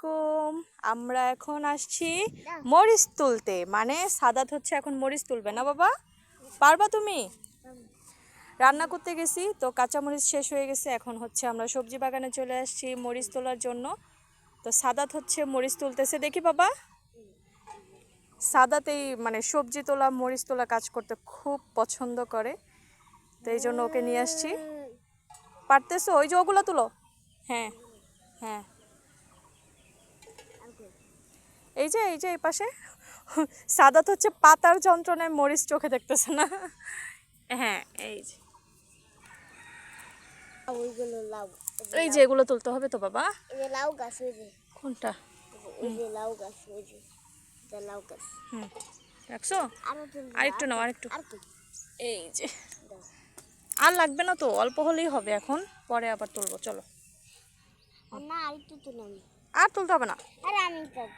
আলাইকুম। আমরা এখন আসছি মরিচ তুলতে, মানে সাদাত হচ্ছে এখন মরিচ তুলবে না বাবা? পারবা তুমি? রান্না করতে গেছি তো কাঁচা মরিচ শেষ হয়ে গেছে, এখন হচ্ছে আমরা সবজি বাগানে চলে আসছি মরিচ তোলার জন্য। তো সাদাত হচ্ছে মরিচ তুলতেছে, দেখি বাবা। সাদাত এই মানে সবজি তোলা মরিচ তোলা কাজ করতে খুব পছন্দ করে, তো এই জন্য ওকে নিয়ে আসছি। পারতেছো? ওই যে ওগুলো তুলো। হ্যাঁ হ্যাঁ, এই যে এই পাশে। সাদাত হচ্ছে পাতার যন্ত্রণায় মরিচ চোখে দেখতেছে না। হ্যাঁ এই যে, ওইগুলো লাউ, এই যে এগুলো তুলতে হবে তো বাবা। এই যে লাউ গাছ, ওই যে কোনটা? এই যে লাউ গাছ, ওই যে এটা লাউ গাছ। হুম, রাখছো? আরো তুলবো, আরেকটু নাও, আরেকটু। আর কি এই যে, দাও। আর লাগবে না তো, অল্প হলেই হবে, এখন পরে আবার তুলবো, চলো। আর না, আর একটু তুলে আমি, আর তুলতে হবে না। আরে আমি পারবো।